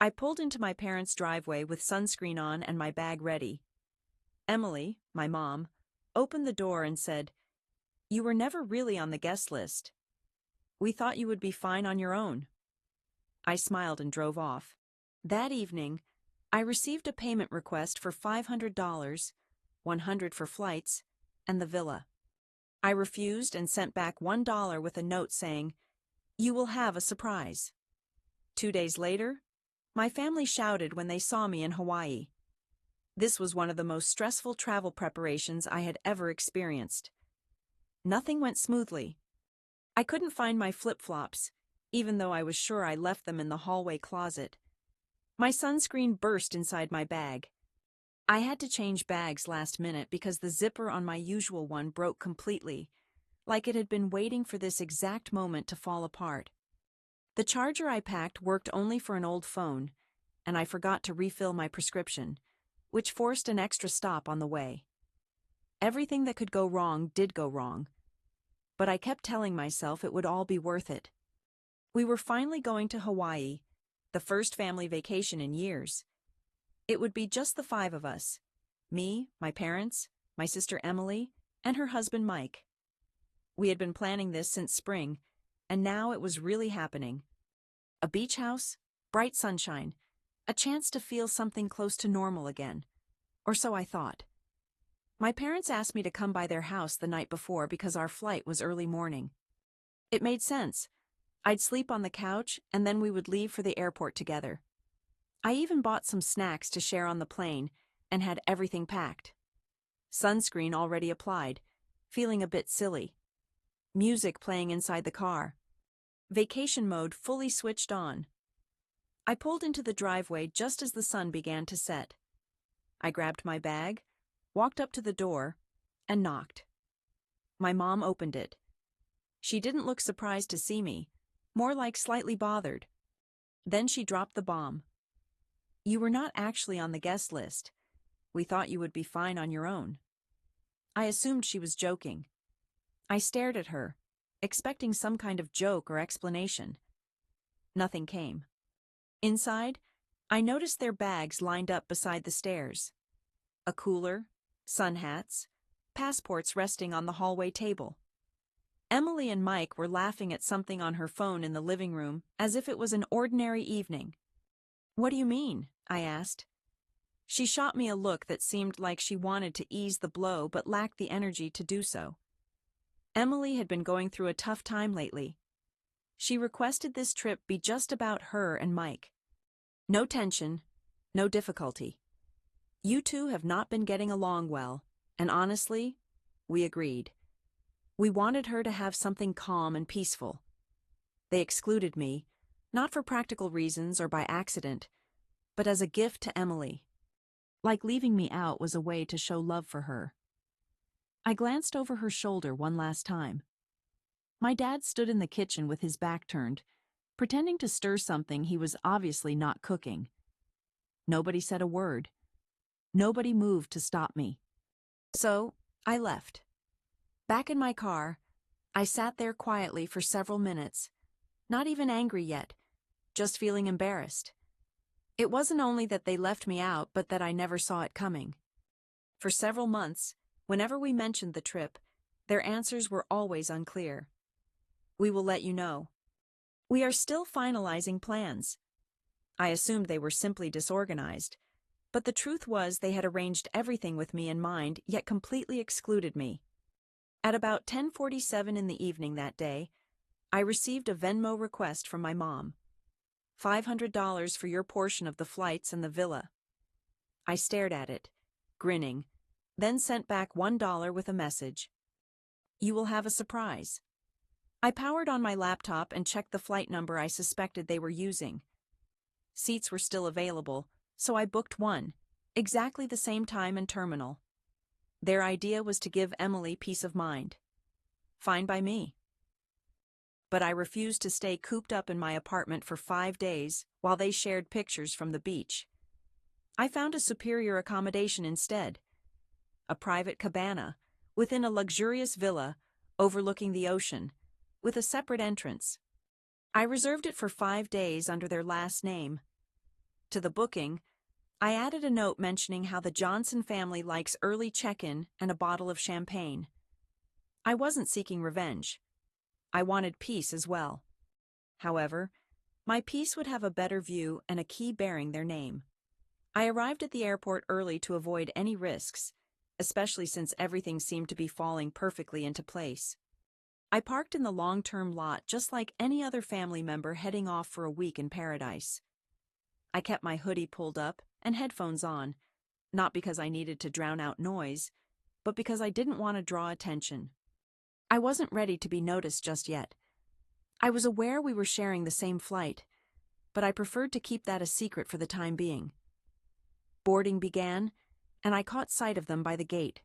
I pulled into my parents' driveway with sunscreen on and my bag ready. Emily, my mom, opened the door and said, "You were never really on the guest list. We thought you would be fine on your own." I smiled and drove off. That evening, I received a payment request for $500, $100 for flights, and the villa. I refused and sent back $1 with a note saying, "You will have a surprise." 2 days later, my family shouted when they saw me in Hawaii. This was one of the most stressful travel preparations I had ever experienced. Nothing went smoothly. I couldn't find my flip-flops, even though I was sure I left them in the hallway closet. My sunscreen burst inside my bag. I had to change bags last minute because the zipper on my usual one broke completely, like it had been waiting for this exact moment to fall apart. The charger I packed worked only for an old phone, and I forgot to refill my prescription, which forced an extra stop on the way. Everything that could go wrong did go wrong, but I kept telling myself it would all be worth it. We were finally going to Hawaii, the first family vacation in years. It would be just the 5 of us: me, my parents, my sister Emily, and her husband Mike. We had been planning this since spring, and now it was really happening. A beach house, bright sunshine, a chance to feel something close to normal again. Or so I thought. My parents asked me to come by their house the night before because our flight was early morning. It made sense. I'd sleep on the couch, and then we would leave for the airport together. I even bought some snacks to share on the plane and had everything packed. Sunscreen already applied, feeling a bit silly. Music playing inside the car. Vacation mode fully switched on. I pulled into the driveway just as the sun began to set. I grabbed my bag, walked up to the door, and knocked. My mom opened it. She didn't look surprised to see me, more like slightly bothered. Then she dropped the bomb. "You were not actually on the guest list. We thought you would be fine on your own." I assumed she was joking. I stared at her, expecting some kind of joke or explanation. Nothing came. Inside, I noticed their bags lined up beside the stairs. A cooler, sun hats, passports resting on the hallway table. Emily and Mike were laughing at something on her phone in the living room as if it was an ordinary evening. "What do you mean?" I asked. She shot me a look that seemed like she wanted to ease the blow but lacked the energy to do so. Emily had been going through a tough time lately. She requested this trip be just about her and Mike. No tension, no difficulty. You two have not been getting along well, and honestly, we agreed. We wanted her to have something calm and peaceful. They excluded me, not for practical reasons or by accident, but as a gift to Emily. Like leaving me out was a way to show love for her. I glanced over her shoulder one last time. My dad stood in the kitchen with his back turned, pretending to stir something he was obviously not cooking. Nobody said a word. Nobody moved to stop me. So, I left. Back in my car, I sat there quietly for several minutes, not even angry yet, just feeling embarrassed. It wasn't only that they left me out, but that I never saw it coming. For several months, whenever we mentioned the trip, their answers were always unclear. "We will let you know. We are still finalizing plans." I assumed they were simply disorganized, but the truth was they had arranged everything with me in mind, yet completely excluded me. At about 10:47 in the evening that day, I received a Venmo request from my mom. $500 for your portion of the flights and the villa. I stared at it, grinning, then sent back $1 with a message. "You will have a surprise." I powered on my laptop and checked the flight number I suspected they were using. Seats were still available, so I booked one, exactly the same time and terminal. Their idea was to give Emily peace of mind. Fine by me. But I refused to stay cooped up in my apartment for 5 days while they shared pictures from the beach. I found a superior accommodation instead. A private cabana, within a luxurious villa, overlooking the ocean, with a separate entrance. I reserved it for 5 days under their last name. To the booking, I added a note mentioning how the Johnson family likes early check-in and a bottle of champagne. I wasn't seeking revenge. I wanted peace as well. However, my peace would have a better view and a key bearing their name. I arrived at the airport early to avoid any risks, especially since everything seemed to be falling perfectly into place. I parked in the long-term lot just like any other family member heading off for a week in paradise. I kept my hoodie pulled up and headphones on, not because I needed to drown out noise, but because I didn't want to draw attention. I wasn't ready to be noticed just yet. I was aware we were sharing the same flight, but I preferred to keep that a secret for the time being. Boarding began, and I caught sight of them by the gate.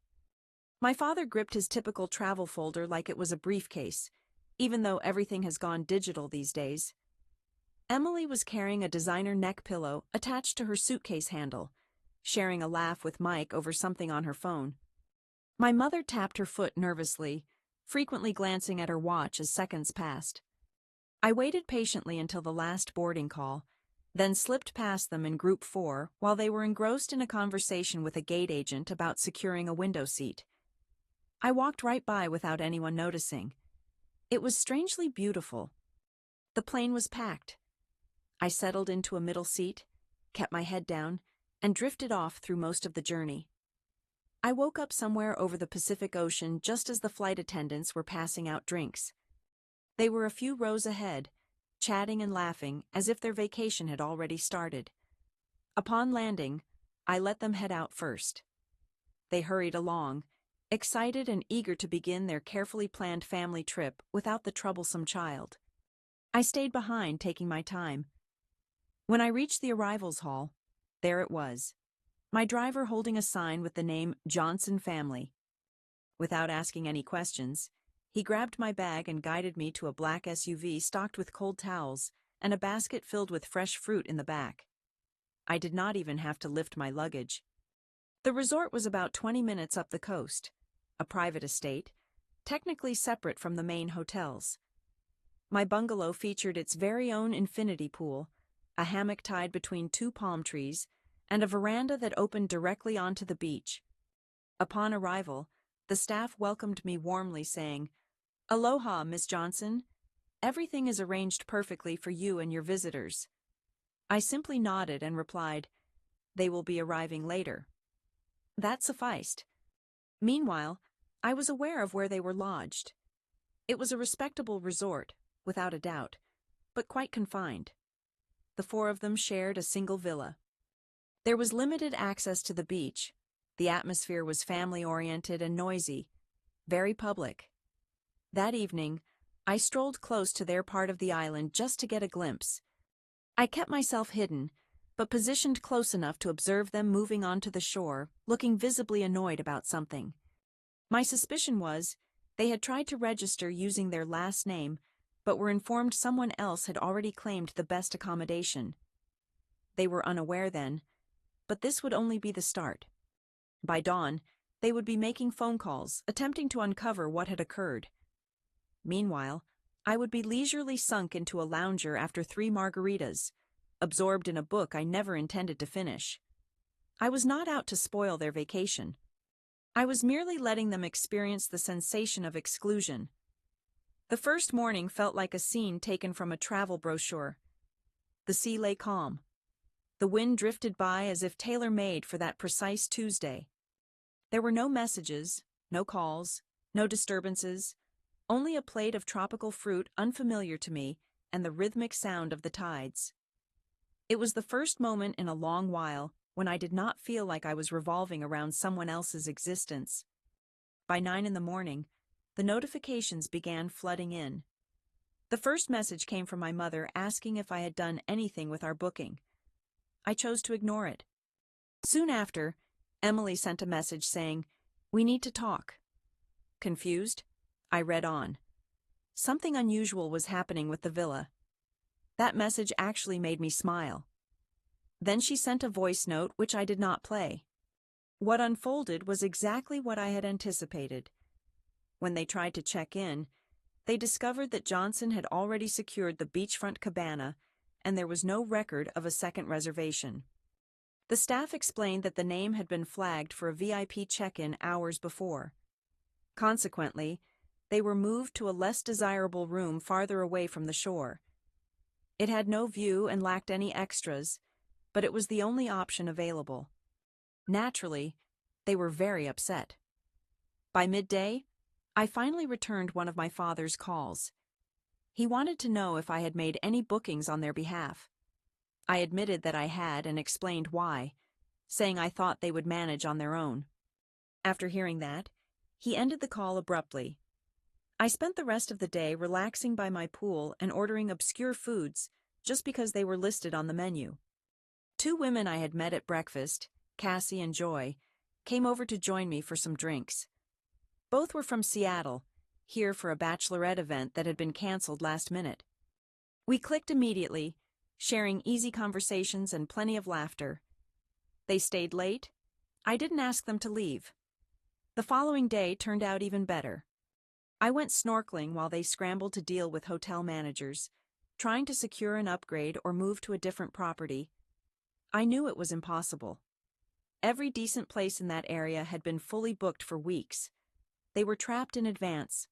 My father gripped his typical travel folder like it was a briefcase, even though everything has gone digital these days. Emily was carrying a designer neck pillow attached to her suitcase handle, sharing a laugh with Mike over something on her phone. My mother tapped her foot nervously, frequently glancing at her watch as seconds passed. I waited patiently until the last boarding call, then slipped past them in group 4 while they were engrossed in a conversation with a gate agent about securing a window seat. I walked right by without anyone noticing. It was strangely beautiful. The plane was packed. I settled into a middle seat, kept my head down, and drifted off through most of the journey. I woke up somewhere over the Pacific Ocean just as the flight attendants were passing out drinks. They were a few rows ahead, chatting and laughing as if their vacation had already started. Upon landing, I let them head out first. They hurried along, excited and eager to begin their carefully planned family trip without the troublesome child. I stayed behind, taking my time. When I reached the arrivals hall, there it was, my driver holding a sign with the name Johnson Family. Without asking any questions, he grabbed my bag and guided me to a black SUV stocked with cold towels and a basket filled with fresh fruit in the back. I did not even have to lift my luggage. The resort was about 20 minutes up the coast, a private estate, technically separate from the main hotels. My bungalow featured its very own infinity pool, a hammock tied between 2 palm trees, and a veranda that opened directly onto the beach. Upon arrival, the staff welcomed me warmly, saying, "Aloha, Miss Johnson. Everything is arranged perfectly for you and your visitors." I simply nodded and replied, "They will be arriving later." That sufficed. Meanwhile, I was aware of where they were lodged. It was a respectable resort, without a doubt, but quite confined. The 4 of them shared a single villa. There was limited access to the beach. The atmosphere was family-oriented and noisy, very public. That evening, I strolled close to their part of the island just to get a glimpse. I kept myself hidden, but positioned close enough to observe them moving onto the shore, looking visibly annoyed about something. My suspicion was, they had tried to register using their last name, but were informed someone else had already claimed the best accommodation. They were unaware then, but this would only be the start. By dawn, they would be making phone calls, attempting to uncover what had occurred. Meanwhile, I would be leisurely sunk into a lounger after 3 margaritas, absorbed in a book I never intended to finish. I was not out to spoil their vacation. I was merely letting them experience the sensation of exclusion. The first morning felt like a scene taken from a travel brochure. The sea lay calm. The wind drifted by as if tailor-made for that precise Tuesday. There were no messages, no calls, no disturbances, only a plate of tropical fruit unfamiliar to me and the rhythmic sound of the tides. It was the first moment in a long while when I did not feel like I was revolving around someone else's existence. By 9 in the morning, the notifications began flooding in. The first message came from my mother asking if I had done anything with our booking. I chose to ignore it. Soon after, Emily sent a message saying, "We need to talk." Confused, I read on. Something unusual was happening with the villa. That message actually made me smile. Then she sent a voice note which I did not play. What unfolded was exactly what I had anticipated. When they tried to check in, they discovered that Johnson had already secured the beachfront cabana and there was no record of a second reservation. The staff explained that the name had been flagged for a VIP check-in hours before. Consequently, they were moved to a less desirable room farther away from the shore. It had no view and lacked any extras, but it was the only option available. Naturally, they were very upset. By midday, I finally returned one of my father's calls. He wanted to know if I had made any bookings on their behalf. I admitted that I had and explained why, saying I thought they would manage on their own. After hearing that, he ended the call abruptly. I spent the rest of the day relaxing by my pool and ordering obscure foods just because they were listed on the menu. Two women I had met at breakfast, Cassie and Joy, came over to join me for some drinks. Both were from Seattle, here for a bachelorette event that had been canceled last minute. We clicked immediately, sharing easy conversations and plenty of laughter. They stayed late. I didn't ask them to leave. The following day turned out even better. I went snorkeling while they scrambled to deal with hotel managers, trying to secure an upgrade or move to a different property. I knew it was impossible. Every decent place in that area had been fully booked for weeks. They were trapped in advance.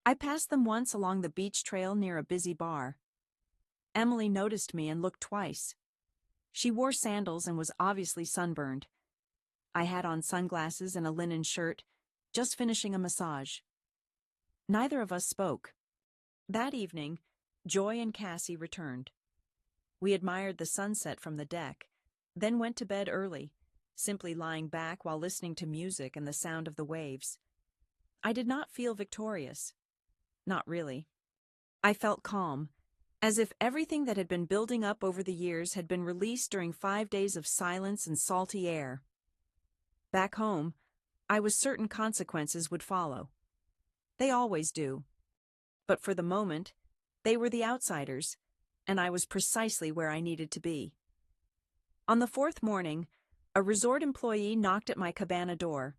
I passed them once along the beach trail near a busy bar. Emily noticed me and looked twice. She wore sandals and was obviously sunburned. I had on sunglasses and a linen shirt, just finishing a massage. Neither of us spoke. That evening, Joy and Cassie returned. We admired the sunset from the deck, then went to bed early, simply lying back while listening to music and the sound of the waves. I did not feel victorious. Not really. I felt calm, as if everything that had been building up over the years had been released during 5 days of silence and salty air. Back home, I was certain consequences would follow. They always do. But for the moment, they were the outsiders, and I was precisely where I needed to be. On the fourth morning, a resort employee knocked at my cabana door.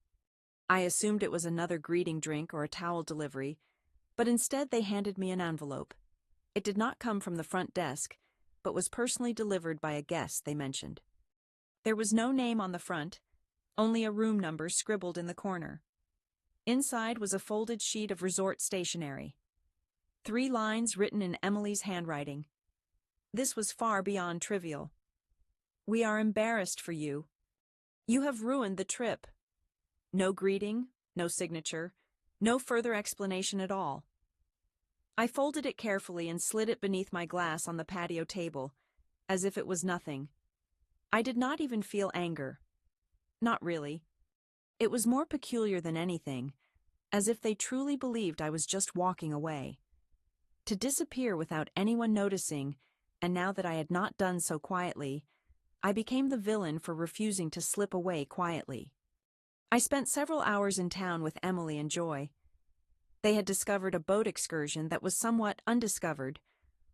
I assumed it was another greeting drink or a towel delivery, but instead they handed me an envelope. It did not come from the front desk, but was personally delivered by a guest they mentioned. There was no name on the front, only a room number scribbled in the corner. Inside was a folded sheet of resort stationery. 3 lines written in Emily's handwriting. This was far beyond trivial. "We are embarrassed for you. You have ruined the trip." No greeting, no signature, no further explanation at all. I folded it carefully and slid it beneath my glass on the patio table, as if it was nothing. I did not even feel anger. Not really. It was more peculiar than anything, as if they truly believed I was just walking away. To disappear without anyone noticing, and now that I had not done so quietly, I became the villain for refusing to slip away quietly. I spent several hours in town with Emily and Joy. They had discovered a boat excursion that was somewhat undiscovered,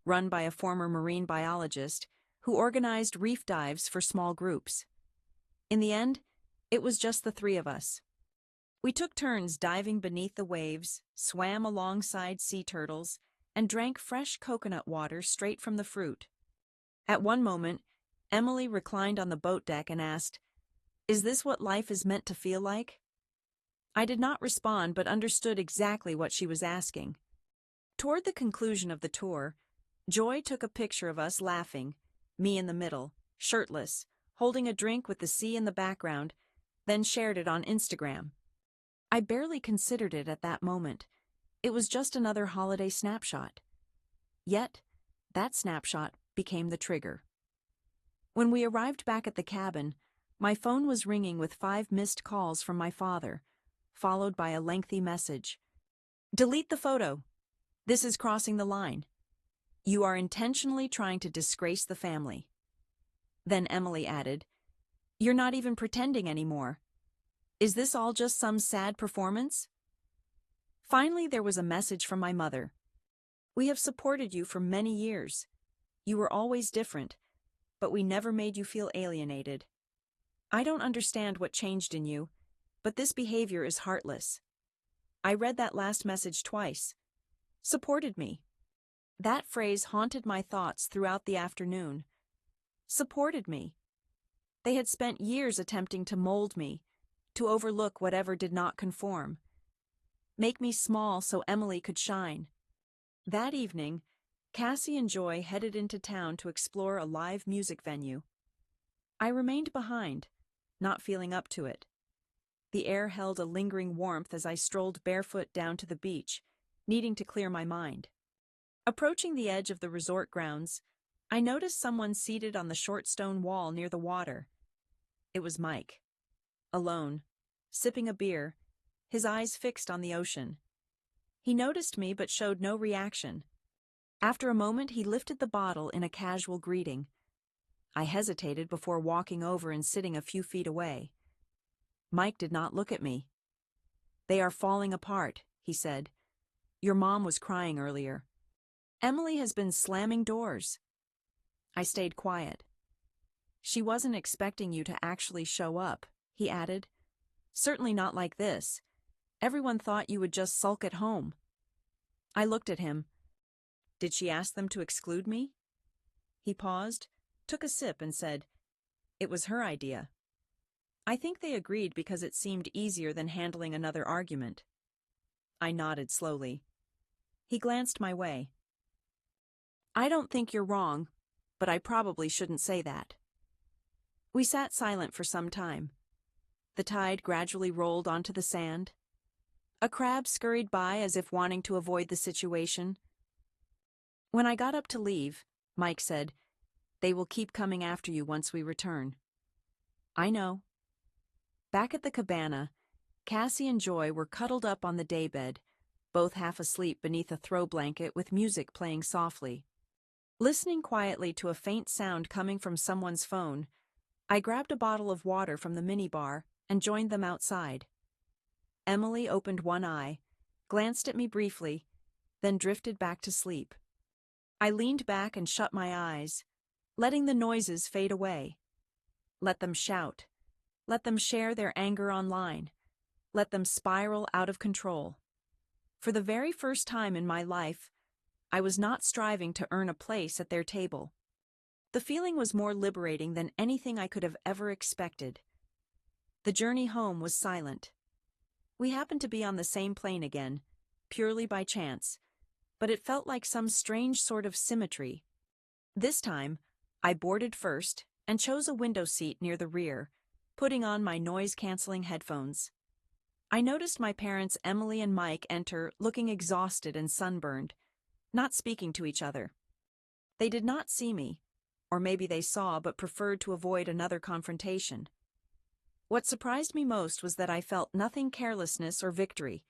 run by a former marine biologist who organized reef dives for small groups. In the end, it was just the 3 of us. We took turns diving beneath the waves, swam alongside sea turtles, and drank fresh coconut water straight from the fruit. At one moment, Emily reclined on the boat deck and asked, "Is this what life is meant to feel like?" I did not respond but understood exactly what she was asking. Toward the conclusion of the tour, Joy took a picture of us laughing, me in the middle, shirtless, holding a drink with the sea in the background, then shared it on Instagram. I barely considered it at that moment. It was just another holiday snapshot. Yet, that snapshot became the trigger. When we arrived back at the cabin, my phone was ringing with 5 missed calls from my father, followed by a lengthy message. "Delete the photo. This is crossing the line. You are intentionally trying to disgrace the family." Then Emily added, "You're not even pretending anymore. Is this all just some sad performance?" Finally, there was a message from my mother. "We have supported you for many years. You were always different, but we never made you feel alienated. I don't understand what changed in you, but this behavior is heartless." I read that last message twice. Supported me. That phrase haunted my thoughts throughout the afternoon. Supported me. They had spent years attempting to mold me, to overlook whatever did not conform. Make me small so Emily could shine. That evening, Cassie and Joy headed into town to explore a live music venue. I remained behind, not feeling up to it. The air held a lingering warmth as I strolled barefoot down to the beach, needing to clear my mind. Approaching the edge of the resort grounds, I noticed someone seated on the short stone wall near the water. It was Mike. Alone, sipping a beer, his eyes fixed on the ocean. He noticed me but showed no reaction. After a moment, he lifted the bottle in a casual greeting. I hesitated before walking over and sitting a few feet away. Mike did not look at me. "They are falling apart," he said. "Your mom was crying earlier. Emily has been slamming doors." I stayed quiet. "She wasn't expecting you to actually show up," he added. "Certainly not like this. Everyone thought you would just sulk at home." I looked at him. "Did she ask them to exclude me?" He paused, took a sip and said, "It was her idea." I think they agreed because it seemed easier than handling another argument. I nodded slowly. He glanced my way. "I don't think you're wrong, but I probably shouldn't say that." We sat silent for some time. The tide gradually rolled onto the sand. A crab scurried by as if wanting to avoid the situation. When I got up to leave, Mike said, "They will keep coming after you once we return." "I know." Back at the cabana, Cassie and Joy were cuddled up on the daybed, both half asleep beneath a throw blanket with music playing softly. Listening quietly to a faint sound coming from someone's phone, I grabbed a bottle of water from the minibar and joined them outside. Emily opened one eye, glanced at me briefly, then drifted back to sleep. I leaned back and shut my eyes, letting the noises fade away. Let them shout. Let them share their anger online. Let them spiral out of control. For the very first time in my life, I was not striving to earn a place at their table. The feeling was more liberating than anything I could have ever expected. The journey home was silent. We happened to be on the same plane again, purely by chance, but it felt like some strange sort of symmetry. This time, I boarded first and chose a window seat near the rear, putting on my noise-canceling headphones. I noticed my parents Emily and Mike enter looking exhausted and sunburned, not speaking to each other. They did not see me, or maybe they saw but preferred to avoid another confrontation. What surprised me most was that I felt nothing carelessness or victory,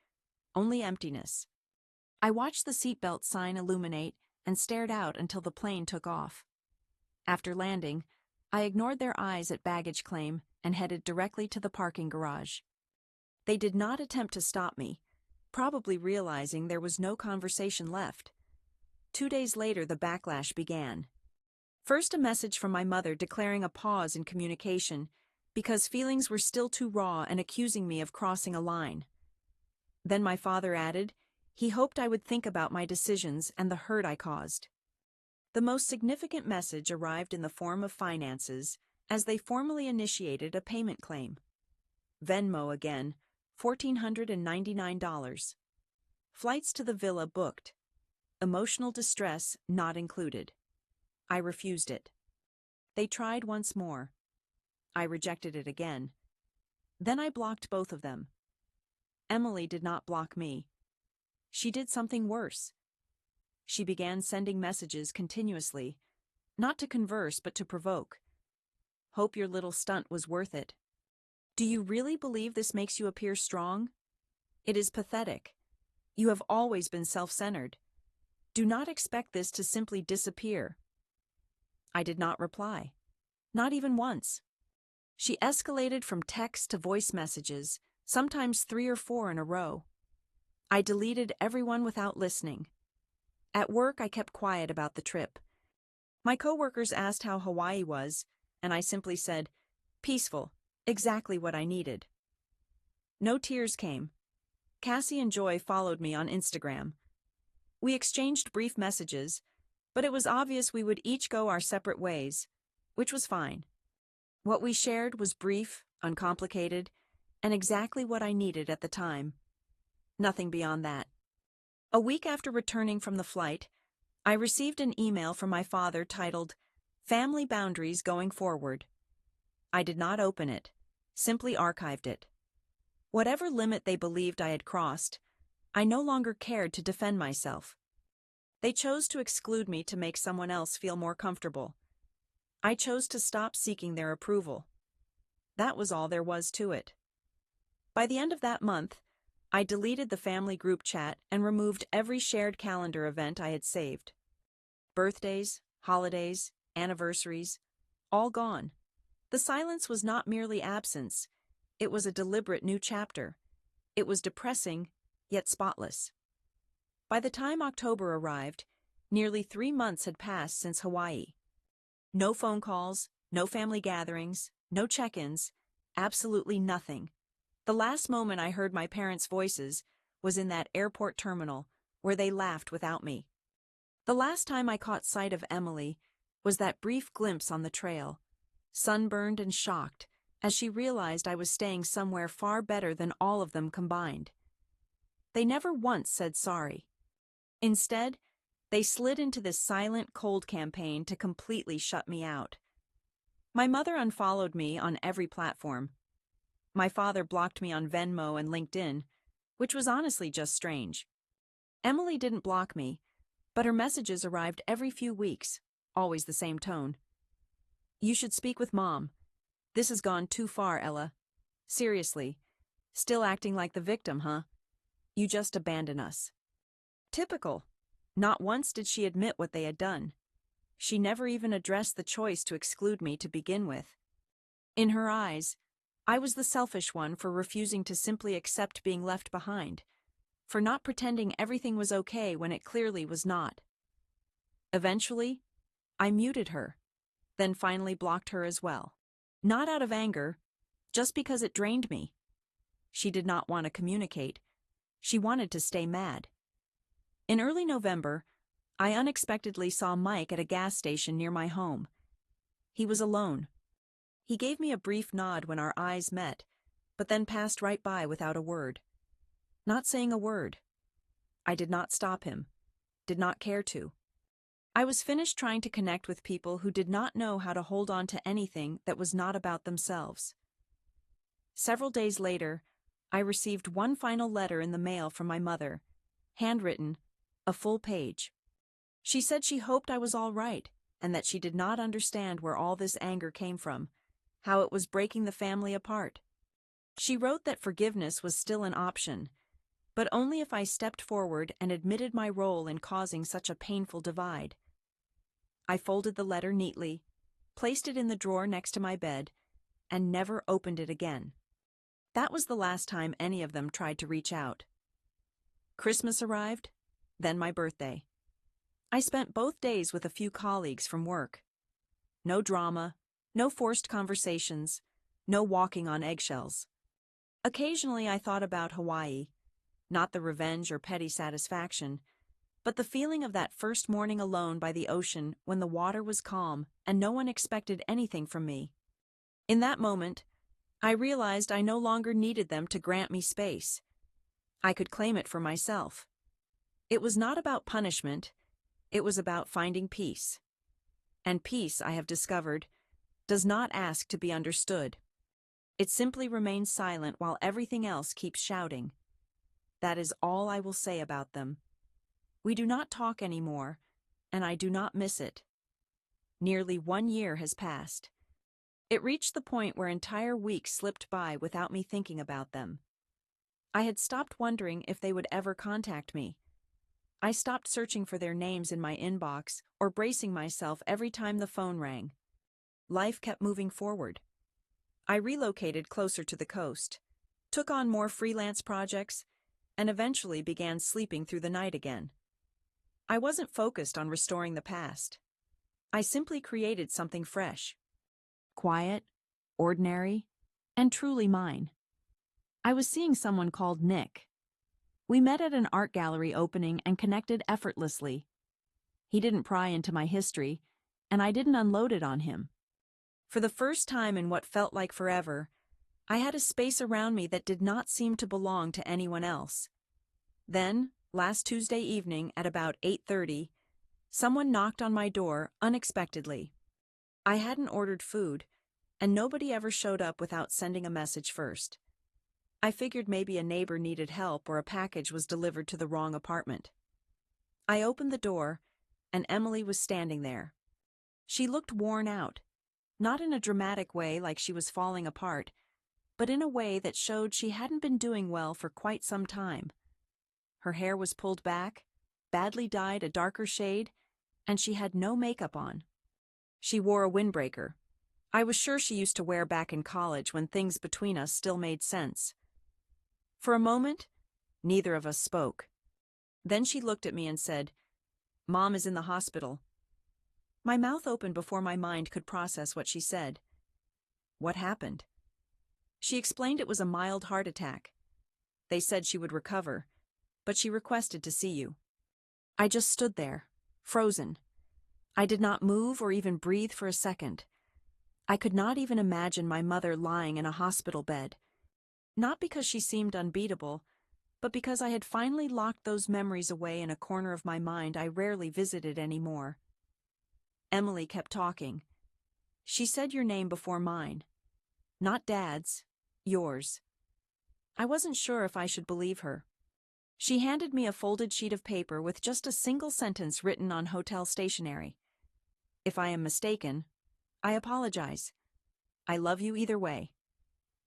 only emptiness. I watched the seatbelt sign illuminate and stared out until the plane took off. After landing, I ignored their eyes at baggage claim and headed directly to the parking garage. They did not attempt to stop me, probably realizing there was no conversation left. 2 days later, the backlash began. First, a message from my mother declaring a pause in communication because feelings were still too raw and accusing me of crossing a line. Then my father added, he hoped I would think about my decisions and the hurt I caused. The most significant message arrived in the form of finances, as they formally initiated a payment claim. Venmo again, $1,499. Flights to the villa booked. Emotional distress not included. I refused it. They tried once more. I rejected it again. Then I blocked both of them. Emily did not block me. She did something worse. She began sending messages continuously, not to converse but to provoke. Hope your little stunt was worth it. Do you really believe this makes you appear strong? It is pathetic. You have always been self-centered. Do not expect this to simply disappear. I did not reply. Not even once. She escalated from text to voice messages, sometimes 3 or 4 in a row. I deleted everyone without listening. At work, I kept quiet about the trip. My coworkers asked how Hawaii was, and I simply said, "Peaceful, exactly what I needed." No tears came. Cassie and Joy followed me on Instagram. We exchanged brief messages, but it was obvious we would each go our separate ways, which was fine. What we shared was brief, uncomplicated, and exactly what I needed at the time. Nothing beyond that. A week after returning from the flight, I received an email from my father titled, "Family Boundaries Going Forward." I did not open it, simply archived it. Whatever limit they believed I had crossed, I no longer cared to defend myself. They chose to exclude me to make someone else feel more comfortable. I chose to stop seeking their approval. That was all there was to it. By the end of that month, I deleted the family group chat and removed every shared calendar event I had saved. Birthdays, holidays, anniversaries, all gone. The silence was not merely absence, it was a deliberate new chapter. It was depressing, yet spotless. By the time October arrived, nearly 3 months had passed since Hawaii. No phone calls, no family gatherings, no check-ins, absolutely nothing. The last moment I heard my parents' voices was in that airport terminal where they laughed without me. The last time I caught sight of Emily was that brief glimpse on the trail, sunburned and shocked, as she realized I was staying somewhere far better than all of them combined. They never once said sorry. Instead, they slid into this silent, cold campaign to completely shut me out. My mother unfollowed me on every platform. My father blocked me on Venmo and LinkedIn, which was honestly just strange. Emily didn't block me, but her messages arrived every few weeks, always the same tone. "You should speak with Mom. This has gone too far, Ella. Seriously. Still acting like the victim, huh? You just abandon us." Typical. Not once did she admit what they had done. She never even addressed the choice to exclude me to begin with. In her eyes, I was the selfish one for refusing to simply accept being left behind, for not pretending everything was okay when it clearly was not. Eventually, I muted her, then finally blocked her as well. Not out of anger, just because it drained me. She did not want to communicate. She wanted to stay mad. In early November, I unexpectedly saw Mike at a gas station near my home. He was alone. He gave me a brief nod when our eyes met, but then passed right by without a word. Not saying a word. I did not stop him, did not care to. I was finished trying to connect with people who did not know how to hold on to anything that was not about themselves. Several days later, I received one final letter in the mail from my mother, handwritten, a full page. She said she hoped I was all right, and that she did not understand where all this anger came from, how it was breaking the family apart. She wrote that forgiveness was still an option, but only if I stepped forward and admitted my role in causing such a painful divide. I folded the letter neatly, placed it in the drawer next to my bed, and never opened it again. That was the last time any of them tried to reach out. Christmas arrived, then my birthday. I spent both days with a few colleagues from work. No drama, no forced conversations, no walking on eggshells. Occasionally I thought about Hawaii, not the revenge or petty satisfaction, but the feeling of that first morning alone by the ocean when the water was calm and no one expected anything from me. In that moment, I realized I no longer needed them to grant me space. I could claim it for myself. It was not about punishment, it was about finding peace. And peace, I have discovered, does not ask to be understood. It simply remains silent while everything else keeps shouting. That is all I will say about them. We do not talk anymore, and I do not miss it. Nearly 1 year has passed. It reached the point where entire weeks slipped by without me thinking about them. I had stopped wondering if they would ever contact me. I stopped searching for their names in my inbox or bracing myself every time the phone rang. Life kept moving forward. I relocated closer to the coast, took on more freelance projects, and eventually began sleeping through the night again. I wasn't focused on restoring the past. I simply created something fresh. Quiet, ordinary, and truly mine. I was seeing someone called Nick. We met at an art gallery opening and connected effortlessly. He didn't pry into my history, and I didn't unload it on him. For the first time in what felt like forever, I had a space around me that did not seem to belong to anyone else. Then, last Tuesday evening at about 8:30, someone knocked on my door unexpectedly. I hadn't ordered food, and nobody ever showed up without sending a message first. I figured maybe a neighbor needed help or a package was delivered to the wrong apartment. I opened the door, and Emily was standing there. She looked worn out, not in a dramatic way like she was falling apart, but in a way that showed she hadn't been doing well for quite some time. Her hair was pulled back, badly dyed a darker shade, and she had no makeup on. She wore a windbreaker. I was sure she used to wear back in college when things between us still made sense. For a moment, neither of us spoke. Then she looked at me and said, "Mom is in the hospital." My mouth opened before my mind could process what she said. What happened? She explained it was a mild heart attack. They said she would recover, but she requested to see you. I just stood there, frozen. I did not move or even breathe for a second. I could not even imagine my mother lying in a hospital bed. Not because she seemed unbeatable, but because I had finally locked those memories away in a corner of my mind I rarely visited anymore. Emily kept talking. She said your name before mine. Not Dad's, yours. I wasn't sure if I should believe her. She handed me a folded sheet of paper with just a single sentence written on hotel stationery. If I am mistaken, I apologize. I love you either way.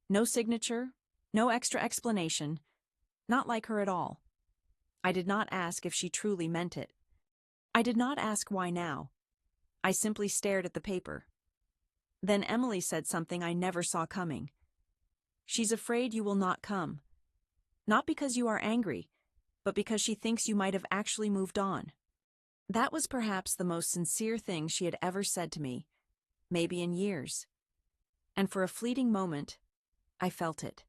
No signature, no extra explanation, not like her at all. I did not ask if she truly meant it. I did not ask why now. I simply stared at the paper. Then Emily said something I never saw coming. She's afraid you will not come. Not because you are angry, but because she thinks you might have actually moved on. That was perhaps the most sincere thing she had ever said to me, maybe in years. And for a fleeting moment, I felt it.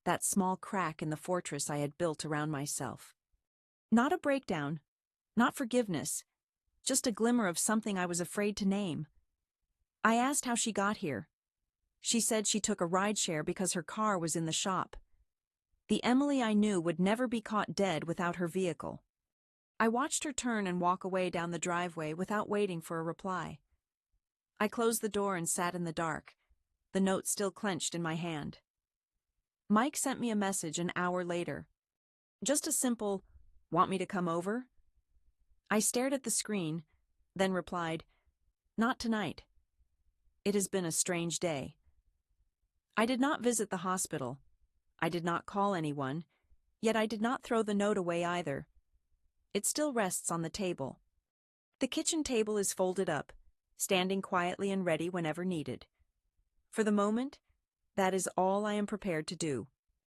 That small crack in the fortress I had built around myself. Not a breakdown, not forgiveness, just a glimmer of something I was afraid to name. I asked how she got here. She said she took a rideshare because her car was in the shop. The Emily I knew would never be caught dead without her vehicle. I watched her turn and walk away down the driveway without waiting for a reply. I closed the door and sat in the dark, the note still clenched in my hand. Mike sent me a message an hour later. Just a simple, "Want me to come over?" I stared at the screen, then replied, "Not tonight. It has been a strange day." I did not visit the hospital. I did not call anyone, yet I did not throw the note away either. It still rests on the table. The kitchen table is folded up, standing quietly and ready whenever needed. For the moment, that is all I am prepared to do.